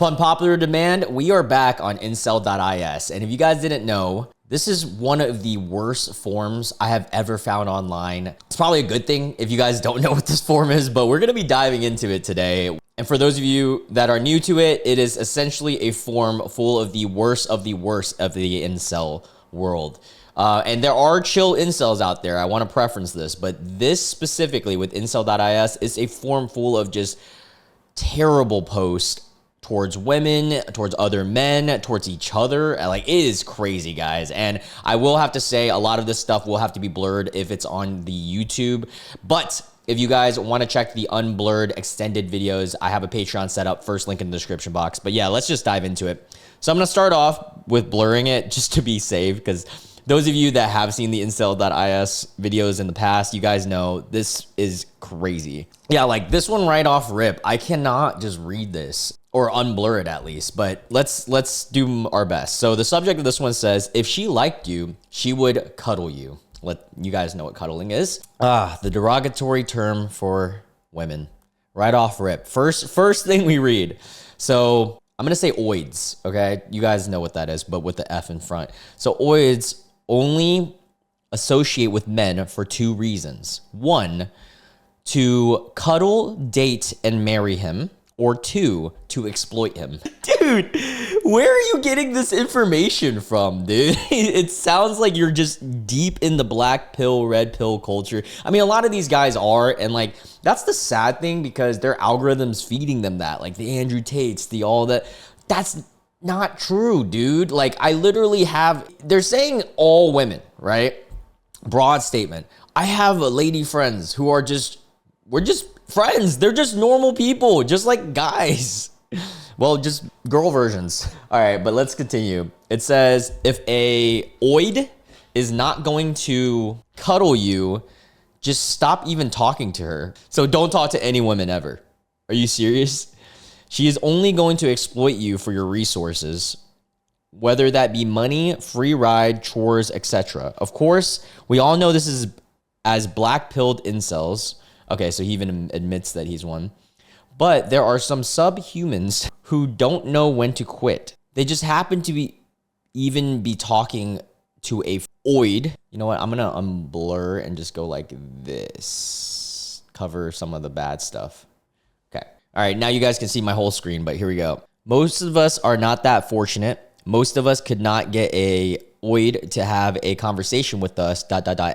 Upon popular demand, we are back on Incel.is. And if you guys didn't know, this is one of the worst forums I have ever found online. It's probably a good thing if you guys don't know what this forum is, but we're gonna be diving into it today. And for those of you that are new to it, it is essentially a forum full of the worst of the incel world. And there are chill incels out there. I want to preference this, but this specifically with Incel.is is a forum full of just terrible posts towards women, towards other men, towards each other. Like, it is crazy, guys. And I will have to say a lot of this stuff will have to be blurred if it's on the YouTube. But if you guys want to check the unblurred extended videos, I have a Patreon set up, first link in the description box. But yeah, let's just dive into it. So I'm going to start off with blurring it just to be safe, because those of you that have seen the Incel.is videos in the past, you guys know this is crazy. Yeah, like this one right off rip, I cannot just read this or unblur it at least, but let's do our best. So the subject of this one says, if she liked you, she would cuddle you. Let you guys know what cuddling is. The derogatory term for women. Right off rip. First thing we read. So I'm gonna say oids, okay? You guys know what that is, but with the F in front. So oids only associate with men for two reasons. One, to cuddle, date, and marry him. Or two, to exploit him. Dude, where are you getting this information from, dude? It sounds like you're just deep in the black pill, red pill culture. I mean, a lot of these guys are, and like, that's the sad thing, because their algorithm's feeding them that. Like the Andrew Tates, the all that. That's not true, dude. Like, I literally have, they're saying all women, right? Broad statement. I have lady friends who are we're just friends. They're just normal people, just like guys. Well, just girl versions. All right, but let's continue. It says, if a oid is not going to cuddle you, just stop even talking to her. So don't talk to any women ever. Are you serious? She is only going to exploit you for your resources, whether that be money, free ride, chores, etc. Of course, we all know this is as black-pilled incels. Okay, so he even admits that he's one. But there are some subhumans who don't know when to quit. They just happen to be talking to a oid. You know what? I'm gonna unblur and just go like this. Cover some of the bad stuff. Okay. All right, now you guys can see my whole screen, but here we go. Most of us are not that fortunate. Most of us could not get a oid to have a conversation with us,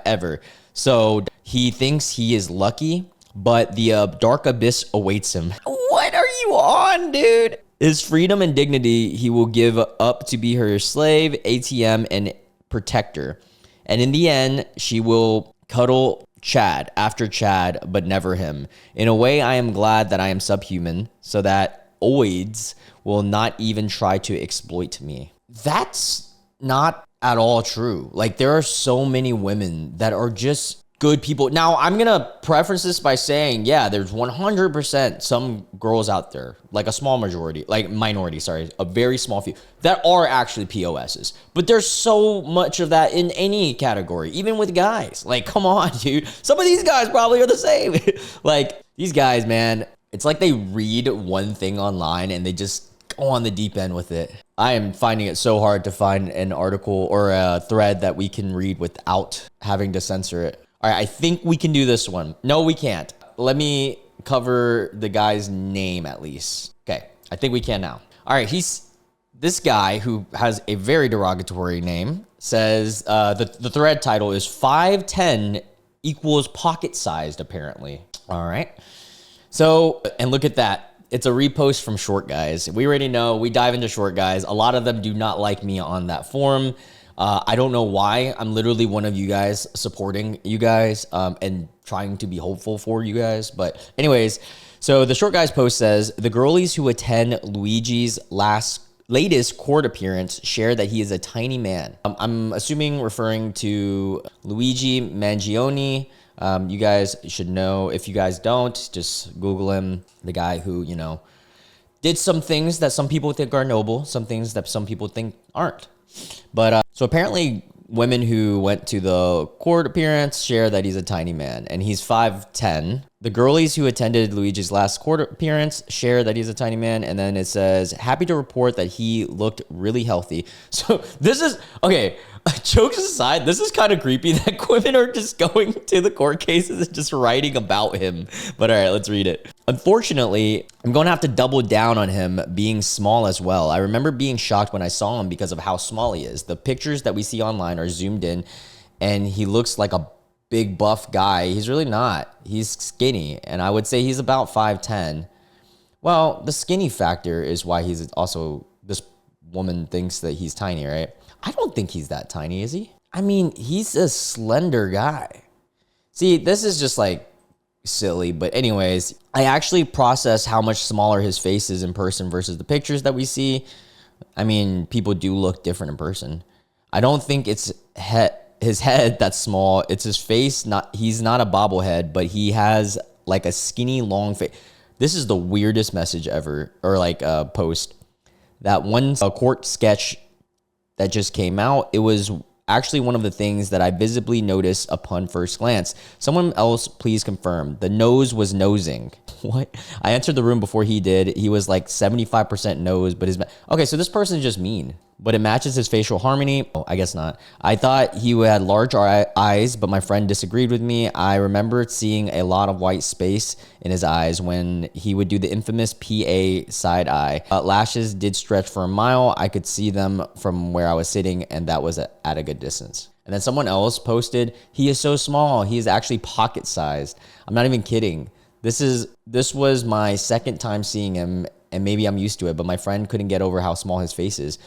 ever. So he thinks he is lucky, but the dark abyss awaits him. What are you on, dude? His freedom and dignity he will give up to be her slave, ATM, and protector. And in the end, she will cuddle Chad after Chad, but never him. In a way, I am glad that I am subhuman, so that oids will not even try to exploit me. That's not at all true. Like, there are so many women that are just good people. Now, I'm going to preference this by saying, yeah, there's 100% some girls out there, like a small majority, like minority, sorry, a very small few that are actually POSs. But there's so much of that in any category, even with guys. Like, come on, dude. Some of these guys probably are the same. Like, these guys, man, it's like they read one thing online and they just go on the deep end with it. I am finding it so hard to find an article or a thread that we can read without having to censor it. All right, I think we can do this one. No, we can't. Let me cover the guy's name at least. Okay, I think we can now. All right, this guy who has a very derogatory name says the thread title is 5'10" equals pocket-sized, apparently. All right. So, and look at that. It's a repost from short guys. We already know, we dive into short guys. A lot of them do not like me on that forum. I don't know why. I'm literally one of you guys supporting you guys and trying to be hopeful for you guys. But anyways, so the short guys post says, the girlies who attend Luigi's latest court appearance share that he is a tiny man. I'm assuming referring to Luigi Mangione. You guys should know. If you guys don't, just Google him. The guy who, you know, did some things that some people think are noble, some things that some people think aren't. But so apparently Women who went to the court appearance share that he's a tiny man, and he's 5'10". The girlies who attended Luigi's last court appearance share that he's a tiny man, and then it says, happy to report that he looked really healthy. So this is, okay, jokes aside, this is kind of creepy that women are just going to the court cases and just writing about him. But all right, let's read it. Unfortunately, I'm going to have to double down on him being small as well. I remember being shocked when I saw him because of how small he is. The pictures that we see online are zoomed in, and he looks like a big buff guy. He's really not. He's skinny, and I would say he's about 5'10". Well, the skinny factor is why he's also, this woman thinks that he's tiny, right? I don't think he's that tiny, is he? I mean, he's a slender guy. See, this is just like silly, but anyways, I actually process how much smaller his face is in person versus the pictures that we see. I mean, people do look different in person. I don't think it's his head that's small. It's his face. He's not a bobblehead, but he has like a skinny, long face. This is the weirdest message ever, or like a post. That one court sketch that just came out, it was actually one of the things that I visibly noticed upon first glance. Someone else please confirm. The nose was nosing. What? I entered the room before he did. He was like 75% nose, but okay, so this person is just mean. But it matches his facial harmony. Oh, I guess not. I thought he had large eyes, but my friend disagreed with me. I remember seeing a lot of white space in his eyes when he would do the infamous PA side eye. Lashes did stretch for a mile. I could see them from where I was sitting, and that was at a good distance. And then someone else posted, he is so small. He is actually pocket-sized. I'm not even kidding. This was my second time seeing him, and maybe I'm used to it, but my friend couldn't get over how small his face is.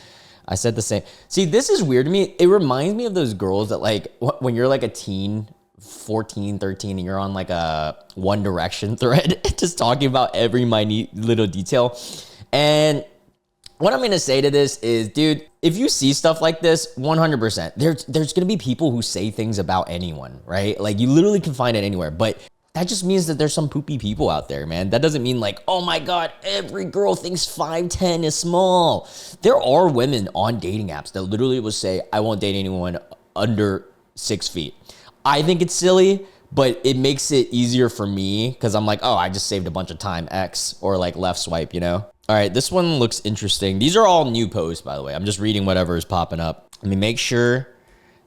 I said the same. See, this is weird to me. It reminds me of those girls that like, when you're like a teen, 14, 13, and you're on like a One Direction thread, just talking about every minute little detail. And what I'm going to say to this is, dude, if you see stuff like this, 100%, there's going to be people who say things about anyone, right? Like you literally can find it anywhere, but that just means that there's some poopy people out there, man. That doesn't mean like, oh my God, every girl thinks 5'10" is small. There are women on dating apps that literally will say, I won't date anyone under 6 feet. I think it's silly, but it makes it easier for me because I'm like, oh, I just saved a bunch of time, X, or like left swipe, you know? All right, this one looks interesting. These are all new posts, by the way. I'm just reading whatever is popping up. Let me make sure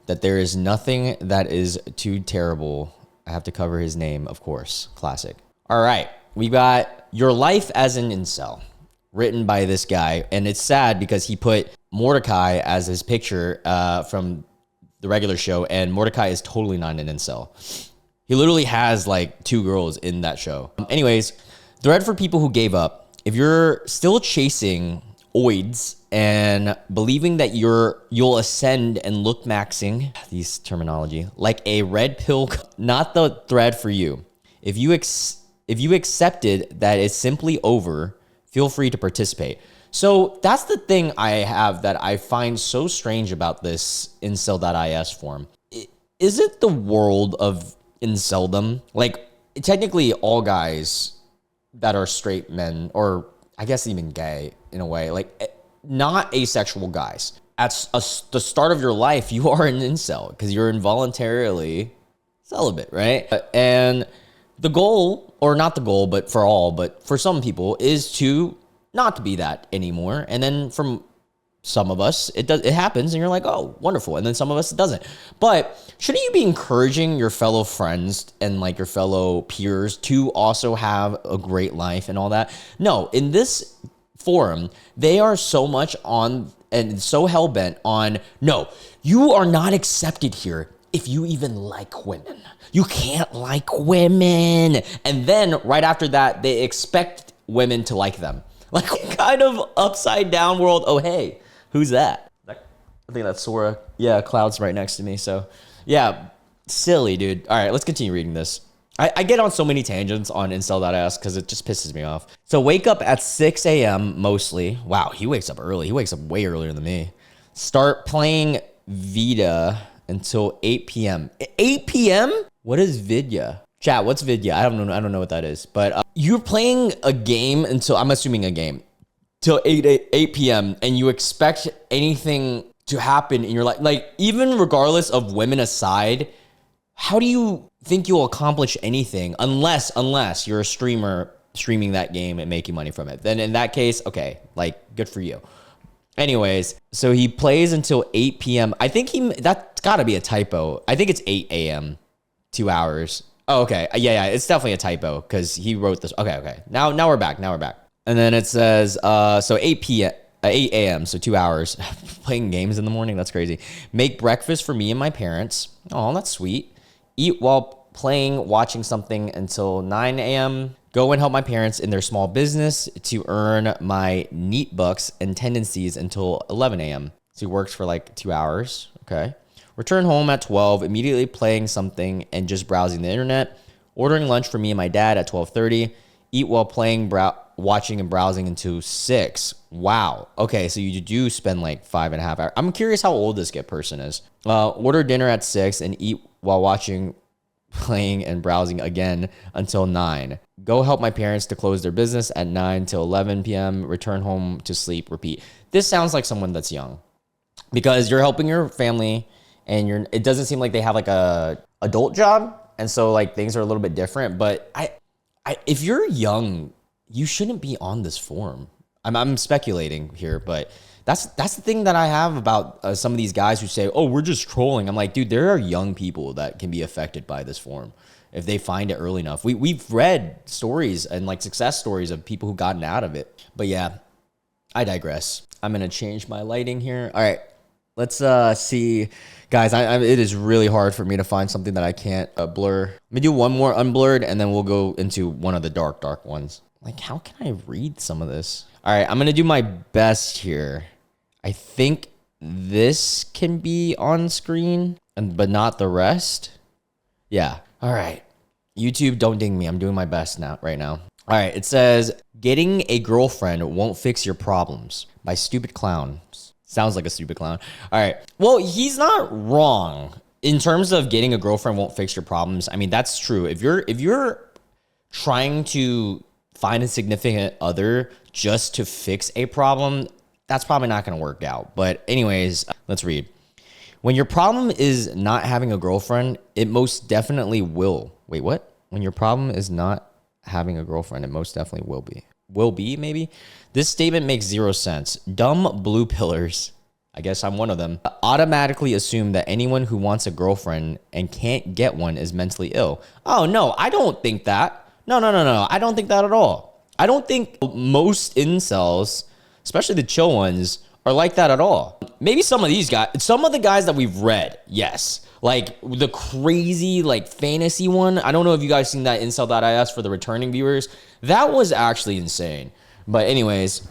that there is nothing that is too terrible. I have to cover his name, of course. Classic. All right. We got Your Life as an Incel, written by this guy. And it's sad because he put Mordecai as his picture from the regular show. And Mordecai is totally not an incel. He literally has like 2 girls in that show. Anyways, thread for people who gave up. If you're still chasing oids and believing that you'll ascend and look maxing, these terminology, like a red pill, not the thread for you. If you accepted that it's simply over, feel free to participate. So that's the thing I have that I find so strange about this Incel.is forum. Is it the world of inceldom? Like technically all guys that are straight men, or I guess even gay in a way, like not asexual guys. At the start of your life, you are an incel because you're involuntarily celibate, right? And the goal, or not the goal, but for some people, is to not to be that anymore. And then from some of us, it happens and you're like, oh, wonderful. And then some of us, it doesn't. But shouldn't you be encouraging your fellow friends and like your fellow peers to also have a great life and all that? No, in this forum, they are so much on and so hell-bent on, no, you are not accepted here if you even like women. You can't like women. And then right after that, they expect women to like them. Like kind of upside down world. Oh, hey, who's that? I think that's Sora. Yeah, Cloud's right next to me. So yeah, silly, dude. All right, let's continue reading this. I get on so many tangents on Incel.is because it just pisses me off. So wake up at 6 a.m. mostly. Wow, he wakes up early. He wakes up way earlier than me. Start playing Vita until 8 p.m. 8 p.m.? What is Vidya? Chat, what's Vidya? I don't know what that is. But you're playing a game until, I'm assuming a game, till 8 p.m. and you expect anything to happen in your life. Like, even regardless of women aside, how do you think you'll accomplish anything unless you're a streamer streaming that game and making money from it? Then in that case, okay, like, good for you. Anyways, so he plays until 8 p.m. I think that's gotta be a typo. I think it's 8 a.m., 2 hours. Oh, okay. Yeah, it's definitely a typo because he wrote this. Okay. Now we're back. And then it says, so 8 a.m., so 2 hours. Playing games in the morning, that's crazy. Make breakfast for me and my parents. Oh, that's sweet. Eat while playing, watching something until 9 a.m. Go and help my parents in their small business to earn my neat bucks and tendencies until 11 a.m. So he works for like 2 hours. Okay. Return home at 12, immediately playing something and just browsing the internet. Ordering lunch for me and my dad at 12:30. Eat while playing, watching and browsing until 6. Wow. Okay, so you do spend like 5.5 hours. I'm curious how old this person is. Order dinner at 6 and eat while watching, playing and browsing again until 9. Go help my parents to close their business at 9 till 11 p.m. Return home to sleep, repeat. This sounds like someone that's young because you're helping your family and it doesn't seem like they have like a adult job. And so like things are a little bit different, but if you're young, you shouldn't be on this forum. I'm speculating here, but that's the thing that I have about some of these guys who say, oh, we're just trolling. I'm like, dude, there are young people that can be affected by this forum if they find it early enough. We've read stories and like success stories of people who gotten out of it. But yeah, I digress. I'm going to change my lighting here. All right, let's see. Guys, it is really hard for me to find something that I can't blur. Let me do one more unblurred and then we'll go into one of the dark ones. Like, how can I read some of this? All right, I'm going to do my best here. I think this can be on screen, but not the rest. Yeah. All right. YouTube, don't ding me. I'm doing my best right now. All right. It says, getting a girlfriend won't fix your problems by Stupid Clowns. Sounds like a stupid clown. All right. Well, he's not wrong in terms of getting a girlfriend won't fix your problems. I mean, that's true. If you're trying to find a significant other just to fix a problem, that's probably not going to work out. But anyways, let's read. When your problem is not having a girlfriend, it most definitely will. Wait, what? When your problem is not having a girlfriend, it most definitely will be. Will be, maybe? This statement makes zero sense. Dumb blue pillars, I guess I'm one of them, automatically assume that anyone who wants a girlfriend and can't get one is mentally ill. Oh, no, I don't think that. No. I don't think that at all. I don't think most incels, especially the chill ones, are like that at all. Maybe some of the guys that we've read, yes. Like the crazy, like fantasy one. I don't know if you guys seen that Incel.is for the returning viewers. That was actually insane. But anyways,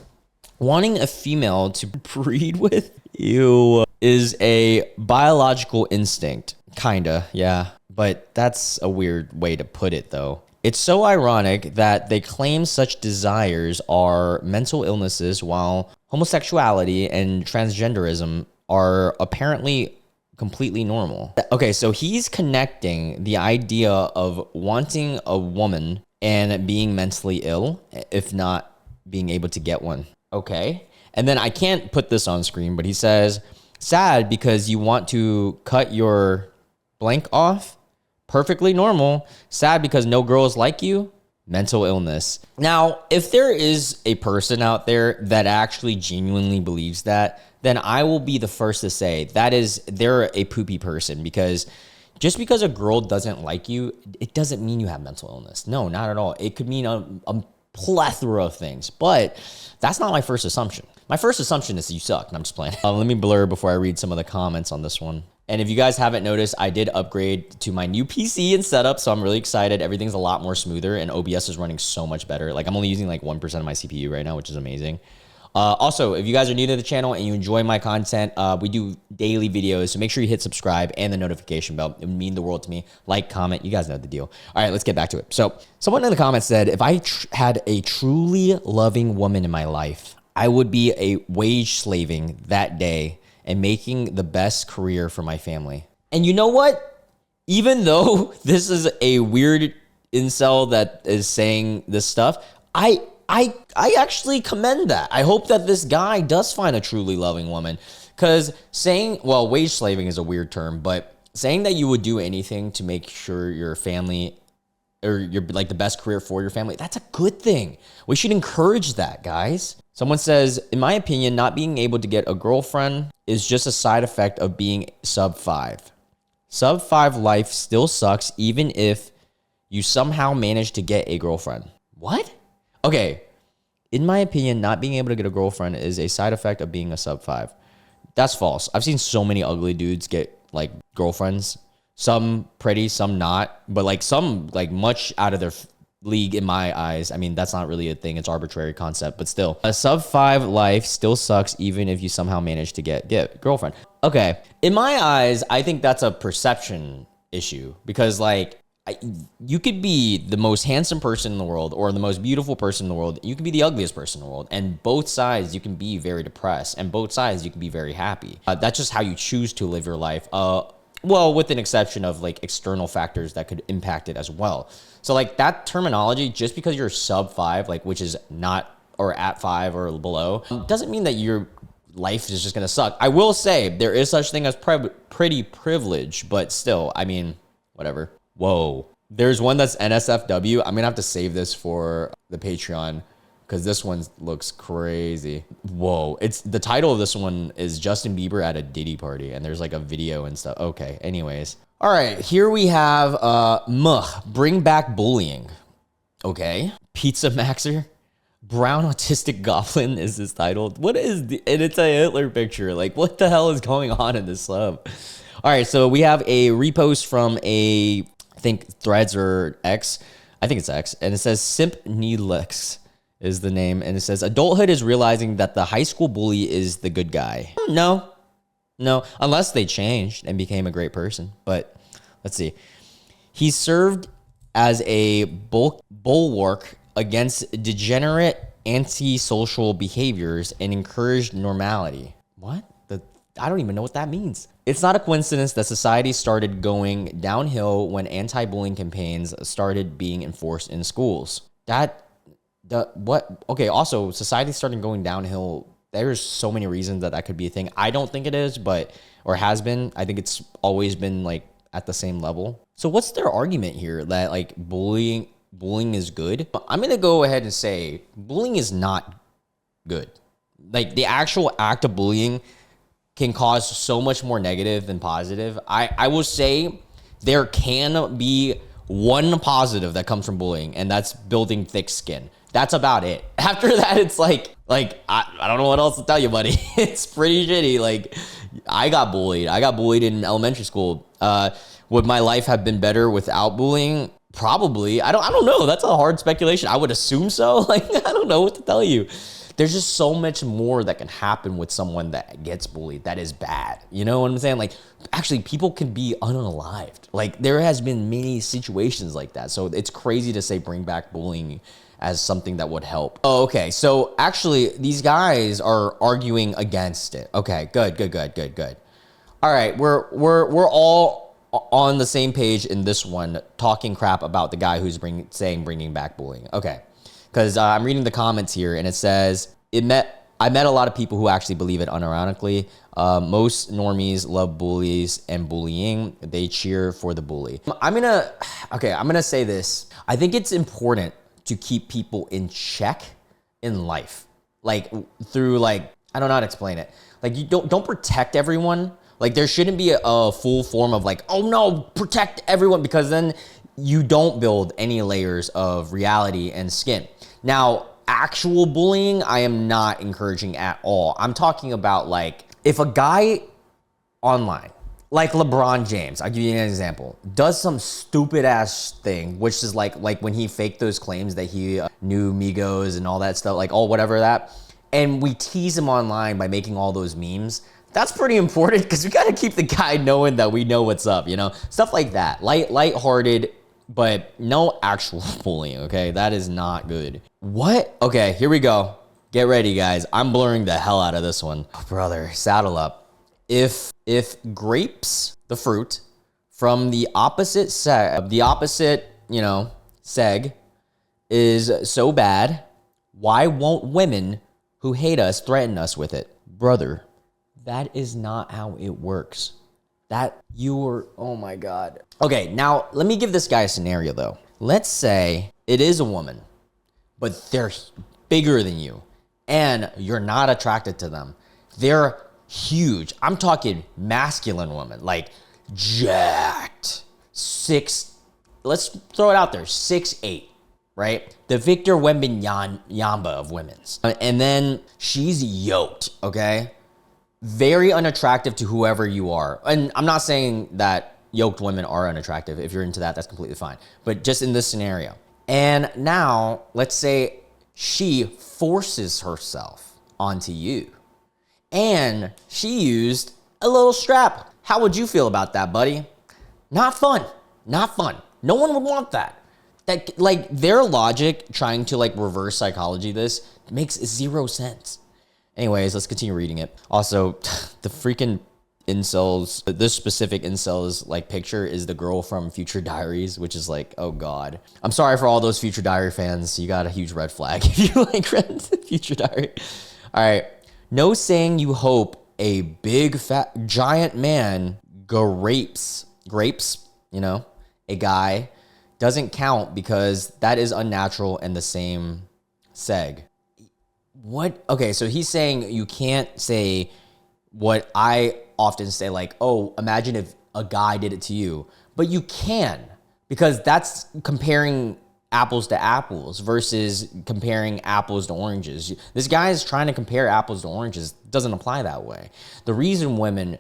wanting a female to breed with you is a biological instinct. Kinda, yeah. But that's a weird way to put it though. It's so ironic that they claim such desires are mental illnesses while homosexuality and transgenderism are apparently completely normal. Okay, so he's connecting the idea of wanting a woman and being mentally ill, if not being able to get one. Okay. And then I can't put this on screen, but he says, sad because you want to cut your blank off. Perfectly normal. Sad because no girls like you. Mental illness. Now, if there is a person out there that actually genuinely believes that, then I will be the first to say they're a poopy person, because just because a girl doesn't like you, it doesn't mean you have mental illness. No, not at all. It could mean a plethora of things, but that's not my first assumption. My first assumption is you suck. And I'm just playing. Let me blur before I read some of the comments on this one. And if you guys haven't noticed, I did upgrade to my new PC and setup, so I'm really excited. Everything's a lot more smoother, and OBS is running so much better. Like, I'm only using like 1% of my CPU right now, which is amazing. Also, if you guys are new to the channel and you enjoy my content, we do daily videos, so make sure you hit subscribe and the notification bell. It would mean the world to me. Like, comment, you guys know the deal. All right, let's get back to it. So someone in the comments said, if I had a truly loving woman in my life, I would be a wage slaving that day and making the best career for my family. And you know what? Even though this is a weird incel that is saying this stuff, I actually commend that. I hope that this guy does find a truly loving woman, Because saying, well, wage slaving is a weird term, but saying that you would do anything to make sure your family or your like the best career for your family, that's a good thing. We should encourage that, guys. Someone says, in my opinion, not being able to get a girlfriend is just a side effect of being sub 5. Sub 5 life still sucks even if you somehow manage to get a girlfriend. What? Okay. In my opinion, not being able to get a girlfriend is a side effect of being a sub 5. That's false. I've seen so many ugly dudes get like girlfriends. Some pretty, some not, but like some like much out of their league in my eyes. I mean, that's not really a thing. It's arbitrary concept, but still. A sub 5 life still sucks even if you somehow manage to get girlfriend. Okay. In my eyes, I think that's a perception issue because like you could be the most handsome person in the world or the most beautiful person in the world. You could be the ugliest person in the world. And both sides, you can be very depressed. And both sides, you can be very happy. That's just how you choose to live your life. Well, with an exception of like external factors that could impact it as well. So like that terminology, just because you're sub 5, like which is not or at 5 or below, doesn't mean that your life is just going to suck. I will say there is such thing as pretty privilege, but still, I mean, whatever. Whoa. There's one that's NSFW. I'm going to have to save this for the Patreon because this one looks crazy. Whoa. It's the title of this one is Justin Bieber at a Diddy party. And there's like a video and stuff. Okay. Anyways. All right. Here we have bring back bullying. Okay. Pizza Maxer. Brown Autistic Goblin is this titled. What is and it's a Hitler picture. Like what the hell is going on in this sub? All right. So we have a repost from I think Threads or X. I think it's X. And it says Simp Needlex is the name. And it says adulthood is realizing that the high school bully is the good guy. No, unless they changed and became a great person. But let's see. He served as a bulwark against degenerate antisocial behaviors and encouraged normality. What? I don't even know what that means. It's not a coincidence that society started going downhill when anti-bullying campaigns started being enforced in schools. Okay, also, society started going downhill. There's so many reasons that could be a thing. I don't think it is, or has been. I think it's always been like at the same level. So what's their argument here that like bullying is good? I'm going to go ahead and say bullying is not good. Like the actual act of bullying can cause so much more negative than positive. I will say there can be one positive that comes from bullying, and that's building thick skin. That's about it. After that, it's like I don't know what else to tell you, buddy. It's pretty shitty. Like I got bullied. In elementary school. Would my life have been better without bullying? Probably. I don't know. That's a hard speculation. I would assume so. Like I don't know what to tell you. There's just so much more that can happen with someone that gets bullied that is bad. You know what I'm saying? Like, actually, people can be unalived. Like, there has been many situations like that. So it's crazy to say bring back bullying as something that would help. Oh, okay. So actually, these guys are arguing against it. Okay, good. All right, we're all on the same page in this one, talking crap about the guy who's bringing back bullying. Okay. Because I'm reading the comments here, and it says, I met a lot of people who actually believe it unironically. Most normies love bullies and bullying. They cheer for the bully. I'm gonna say this. I think it's important to keep people in check in life. Like through like, I don't know how to explain it. Like you don't protect everyone. Like there shouldn't be a full form of like, oh no, protect everyone, because then you don't build any layers of reality and skin. Now, actual bullying, I am not encouraging at all. I'm talking about like, if a guy online, like LeBron James, I'll give you an example, does some stupid ass thing, which is like when he faked those claims that he knew Migos and all that stuff, like whatever that, and we tease him online by making all those memes. That's pretty important because we got to keep the guy knowing that we know what's up, you know? Stuff like that. Lighthearted, but no actual bullying, okay? That is not good. What? Okay, here we go. Get ready, guys. I'm blurring the hell out of this one. Oh, brother, saddle up. If grapes, the fruit, from the opposite seg is so bad, why won't women who hate us threaten us with it? Brother, That is not how it works. Oh my God. Okay, now let me give this guy a scenario though. Let's say it is a woman, but they're bigger than you and you're not attracted to them. They're huge. I'm talking masculine woman, like jacked, let's throw it out there, 6'8", right? The Victor Wembanyama of women's. And then she's yoked, okay? Very unattractive to whoever you are. And I'm not saying that yoked women are unattractive. If you're into that, that's completely fine. But just in this scenario. And now, let's say she forces herself onto you. And she used a little strap. How would you feel about that, buddy? Not fun. Not fun. No one would want that. That, like, their logic trying to like reverse psychology this makes zero sense. Anyways, let's continue reading it. Also, the freaking incels, this specific incels like picture is the girl from Future Diaries, which is like, oh God. I'm sorry for all those Future Diary fans. You got a huge red flag if you like Future Diary. All right. No saying you hope a big fat giant man grapes, you know, a guy doesn't count because that is unnatural and the same seg. What? Okay, so he's saying you can't say what I often say, like, oh, imagine if a guy did it to you. But you can, because that's comparing apples to apples versus comparing apples to oranges. This guy is trying to compare apples to oranges. It doesn't apply that way. The reason women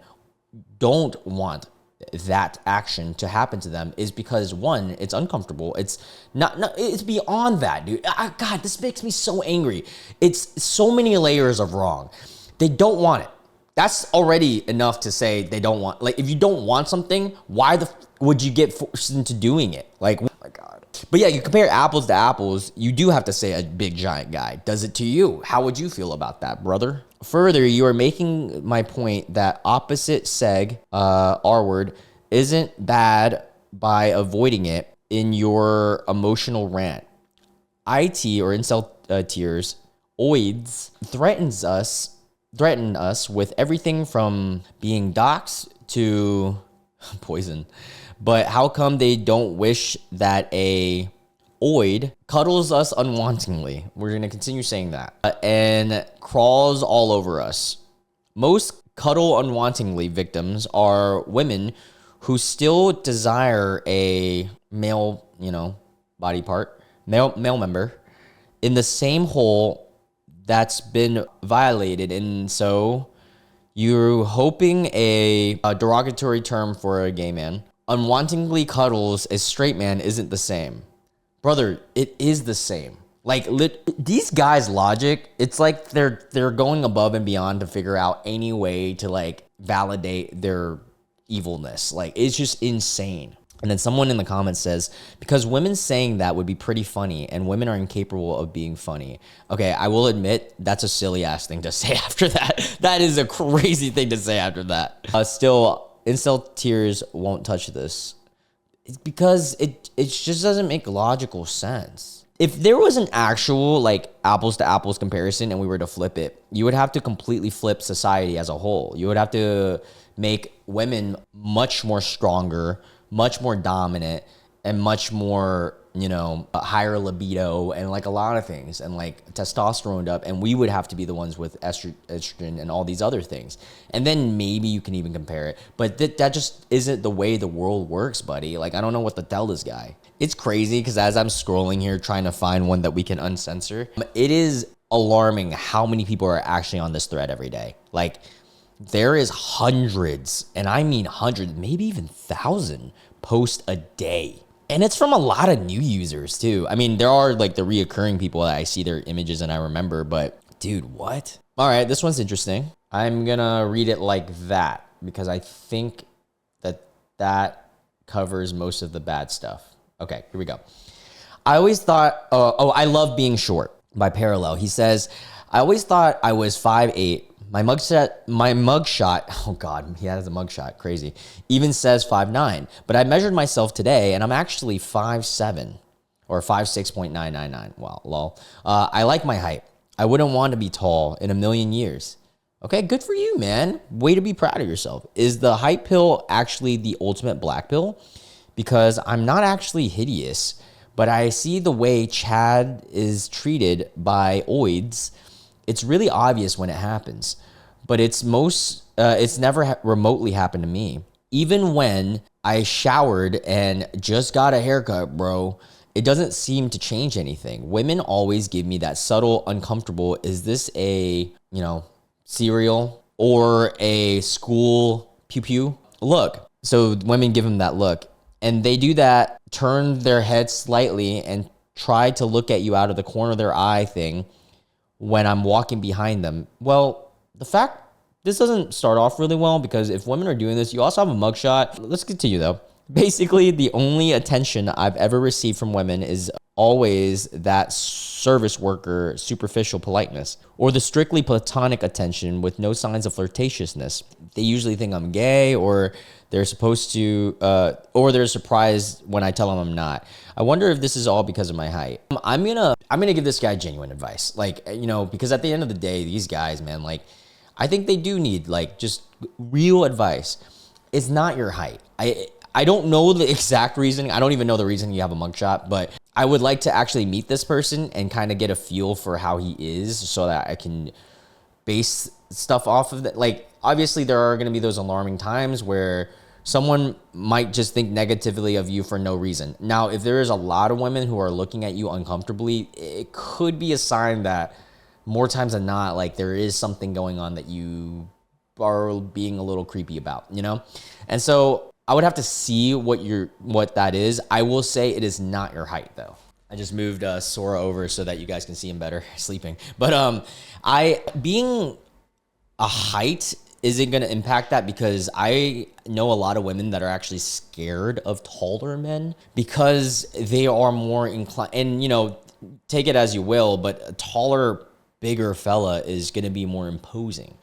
don't want that action to happen to them is because, one, it's uncomfortable. It's not it's beyond that, dude. God, this makes me so angry. It's so many layers of wrong. They don't want it. That's already enough to say they don't want. Like, if you don't want something, why would you get forced into doing it? Like, oh my God. But yeah, you compare apples to apples, you do have to say a big giant guy does it to you. How would you feel about that, brother? Further, you are making my point that opposite seg, R word, isn't bad by avoiding it in your emotional rant. IT or incel tears, oids, threaten us with everything from being doxxed to poison. But how come they don't wish that a oid cuddles us unwantingly? We're going to continue saying that. And crawls all over us. Most cuddle unwantingly victims are women who still desire a male, body part, male member in the same hole that's been violated. And so you're hoping a derogatory term for a gay man unwantingly cuddles a straight man isn't the same. Brother, it is the same. Like, these guys' logic, it's like they're going above and beyond to figure out any way to like validate their evilness. Like, it's just insane. And then someone in the comments says, because women saying that would be pretty funny and women are incapable of being funny. Okay, I will admit that's a silly ass thing to say after that. That is a crazy thing to say after that. Still, incel tears won't touch this. It's because it just doesn't make logical sense. If there was an actual like apples to apples comparison and we were to flip it, you would have to completely flip society as a whole. You would have to make women much more stronger, much more dominant, and much more, higher libido and like a lot of things, and like testosterone up, and we would have to be the ones with estrogen and all these other things. And then maybe you can even compare it. But that just isn't the way the world works, buddy. Like, I don't know what to tell this guy. It's crazy because as I'm scrolling here trying to find one that we can uncensor, it is alarming how many people are actually on this thread every day. Like, there is hundreds, and I mean hundreds, maybe even 1,000 posts a day. And it's from a lot of new users too. I mean, there are like the reoccurring people that I see their images and I remember, but dude, what? All right, this one's interesting. I'm gonna read it like that because I think that covers most of the bad stuff. Okay, here we go. I always thought, I love being short by Parallel. He says, I always thought I was 5'8". My mugshot, oh God, he has a mugshot, crazy, even says 5'9", but I measured myself today and I'm actually 5'7", or 5'6.999, wow, lol. I like my height. I wouldn't want to be tall in a million years. Okay, good for you, man. Way to be proud of yourself. Is the hype pill actually the ultimate black pill? Because I'm not actually hideous, but I see the way Chad is treated by oids. It's really obvious when it happens, but it's never remotely happened to me. Even when I showered and just got a haircut, bro, it doesn't seem to change anything. Women always give me that subtle, uncomfortable, is this a, cereal or a school pew pew look? So women give them that look. And they do that, turn their head slightly and try to look at you out of the corner of their eye thing when I'm walking behind them. Well, this doesn't start off really well, because if women are doing this, you also have a mugshot. Let's continue though. Basically, the only attention I've ever received from women is always that service worker superficial politeness, or the strictly platonic attention with no signs of flirtatiousness. They usually think I'm gay, or they're surprised when I tell them I'm not. I wonder if this is all because of my height. I'm gonna give this guy genuine advice, because at the end of the day, these guys, man, I think they do need just real advice. It's not your height. I don't know the exact reason. I don't even know the reason you have a mugshot, but I would like to actually meet this person and kind of get a feel for how he is, so that I can base stuff off of that. Obviously there are going to be those alarming times where someone might just think negatively of you for no reason. Now, if there is a lot of women who are looking at you uncomfortably, it could be a sign that more times than not, there is something going on that you are being a little creepy about, And so I would have to see what that is. I will say it is not your height though. I just moved Sora over so that you guys can see him better sleeping. But being a height isn't going to impact that, because I know a lot of women that are actually scared of taller men because they are more inclined, and take it as you will, but a taller, bigger fella is going to be more imposing.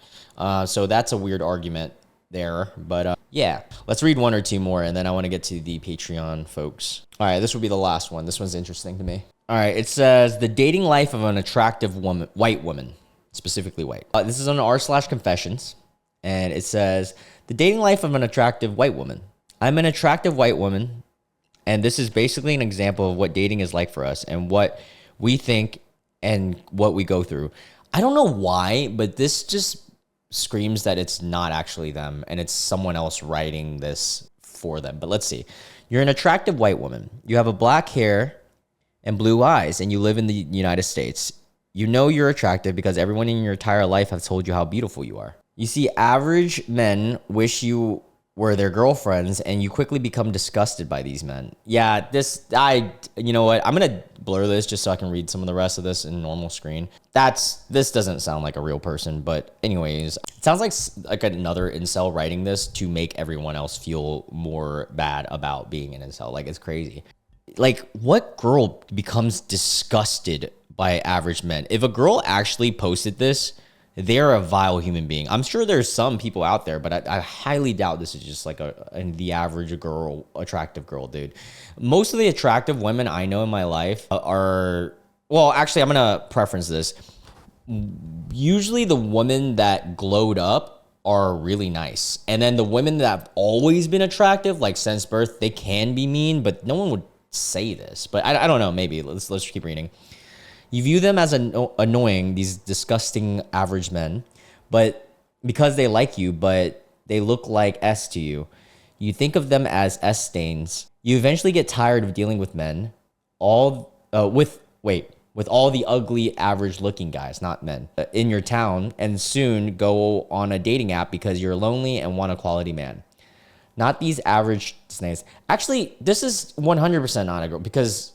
So that's a weird argument there, but yeah, let's read one or two more, and then I want to get to the Patreon folks. All right, this will be the last one. This one's interesting to me. All right, it says the dating life of an attractive woman, white woman, specifically white. This is on r/confessions, and it says the dating life of an attractive white woman. I'm an attractive white woman, and this is basically an example of what dating is like for us and what we think and what we go through. I don't know why, but this just screams that it's not actually them and it's someone else writing this for them. But let's see. You're an attractive white woman. You have a black hair and blue eyes, and you live in the United States. You know you're attractive because everyone in your entire life has told you how beautiful you are. You see average men wish you were their girlfriends, and you quickly become disgusted by these men. Yeah, you know what? I'm going to blur this just so I can read some of the rest of this in normal screen. This doesn't sound like a real person, but anyways, it sounds like another incel writing this to make everyone else feel more bad about being an incel. It's crazy. What girl becomes disgusted by average men? If a girl actually posted this, they're a vile human being. I'm sure there's some people out there, but I highly doubt this is just the average girl, attractive girl, dude. Most of the attractive women I know in my life actually, I'm going to preference this. Usually the women that glowed up are really nice. And then the women that have always been attractive, since birth, they can be mean, but no one would say this. But I don't know, maybe. Let's keep reading. You view them as annoying, these disgusting average men, but because they like you, but they look like S to you. You think of them as S stains. You eventually get tired of dealing with men, with all the ugly, average-looking guys, not men, in your town, and soon go on a dating app because you're lonely and want a quality man. Not these average snails. Actually, this is 100% not a girl, because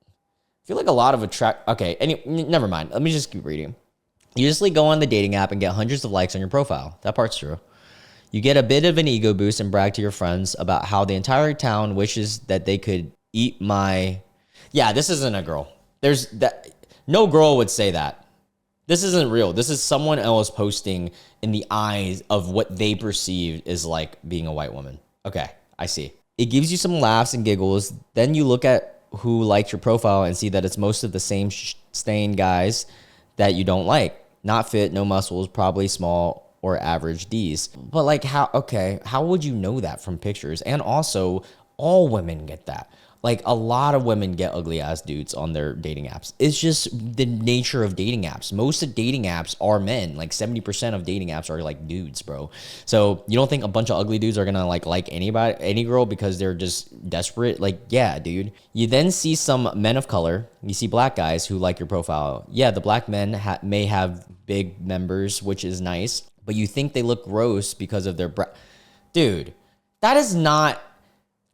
I feel like a lot of never mind. Let me just keep reading. You usually go on the dating app and get hundreds of likes on your profile. That part's true. You get a bit of an ego boost and brag to your friends about how the entire town wishes that they could eat my... Yeah, this isn't a girl. No girl would say that. This isn't real. This is someone else posting in the eyes of what they perceive is like being a white woman. Okay, I see. It gives you some laughs and giggles. Then you look at who liked your profile and see that it's most of the same stained guys that you don't like. Not fit, no muscles, probably small, or average Ds. But like how would you know that from pictures? And also, all women get that. Like a lot of women get ugly ass dudes on their dating apps. It's just the nature of dating apps. Most of dating apps are men. Like 70% of dating apps are like dudes, bro. So you don't think a bunch of ugly dudes are gonna like anybody, any girl because they're just desperate? Like, yeah, dude. You then see some men of color. You see black guys who like your profile. Yeah, the black men may have big members, which is nice, but you think they look gross because of their dude. That is not.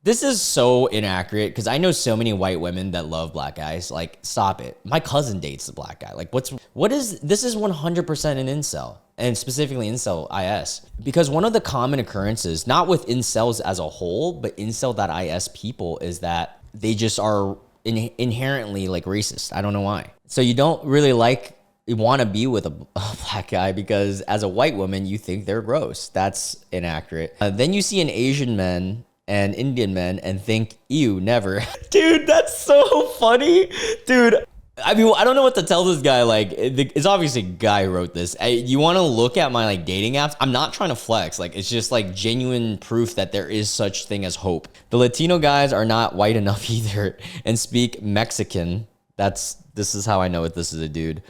This is so inaccurate because I know so many white women that love black guys. Like, stop it. My cousin dates a black guy. Like, this is 100% an incel, and specifically Incel.is. Because one of the common occurrences, not with incels as a whole, but Incel.is people, is that they just are inherently like racist. I don't know why. So you don't really you want to be with a black guy because as a white woman, you think they're gross. That's inaccurate. Then you see an Asian men and Indian men and think, ew, never. Dude, that's so funny. Dude, I mean, I don't know what to tell this guy. Like, it's obviously a guy who wrote this. You want to look at my like dating apps? I'm not trying to flex. Like, it's just like genuine proof that there is such thing as hope. The Latino guys are not white enough either and speak Mexican. This is how I know this is a dude,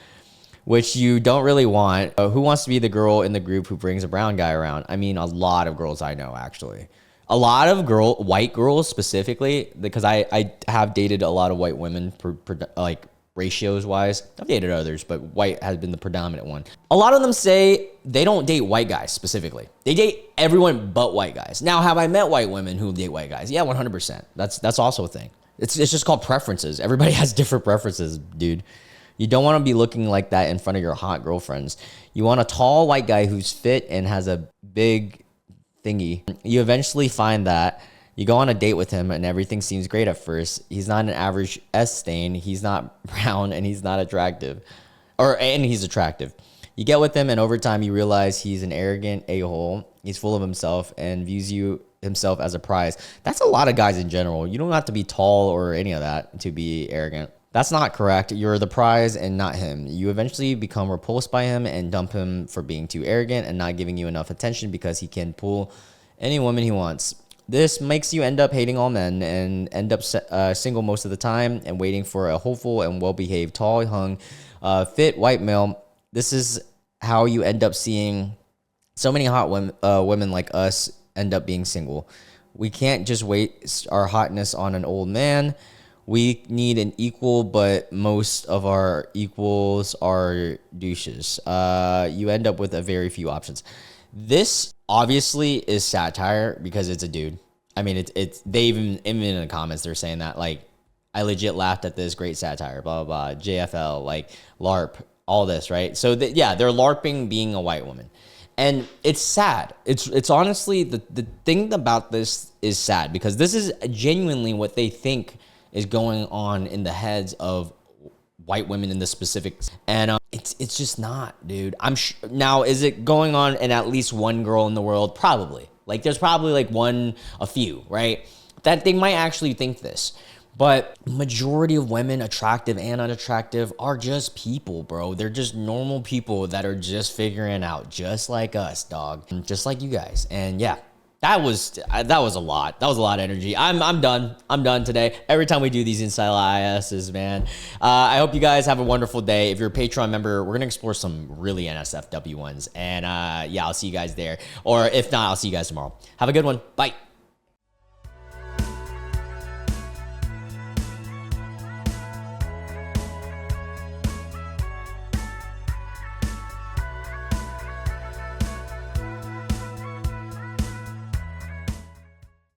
which you don't really want. Who wants to be the girl in the group who brings a brown guy around? I mean, a lot of girls I know, actually. A lot of white girls specifically, because I have dated a lot of white women, like ratios wise. I've dated others, but white has been the predominant one. A lot of them say they don't date white guys specifically. They date everyone but white guys. Now, have I met white women who date white guys? Yeah, 100%. That's also a thing. It's just called preferences. Everybody has different preferences, dude. You don't want to be looking like that in front of your hot girlfriends. You want a tall white guy who's fit and has a big thingy. You eventually find that you go on a date with him and everything seems great at first. He's not an average S stain. He's not brown and he's not attractive. And he's attractive. You get with him and over time you realize he's an arrogant a-hole. He's full of himself and views himself as a prize. That's a lot of guys in general. You don't have to be tall or any of that to be arrogant. That's not correct. You're the prize and not him. You eventually become repulsed by him and dump him for being too arrogant and not giving you enough attention because he can pull any woman he wants. This makes you end up hating all men and end up single most of the time and waiting for a hopeful and well-behaved, tall, hung, fit white male. This is how you end up seeing so many hot women like us end up being single. We can't just waste our hotness on an old man. We need an equal, but most of our equals are douches. You end up with a very few options. This obviously is satire because it's a dude. I mean, they even in the comments, they're saying that, like, I legit laughed at this, great satire, blah, blah, blah, JFL, like, LARP, all this, right? So, yeah, they're LARPing being a white woman. And it's sad. It's honestly, the thing about this is sad because this is genuinely what they think is going on in the heads of white women in the specifics. And it's just not, dude. Now, is it going on in at least one girl in the world? Probably. Like, there's probably like a few, right? That they might actually think this. But majority of women, attractive and unattractive, are just people, bro. They're just normal people that are just figuring out, just like us, dog. Just like you guys. And yeah. That was a lot. That was a lot of energy. I'm done. I'm done today. Every time we do these Incel.is's, man. I hope you guys have a wonderful day. If you're a Patreon member, we're gonna explore some really NSFW ones. And yeah, I'll see you guys there. Or if not, I'll see you guys tomorrow. Have a good one. Bye.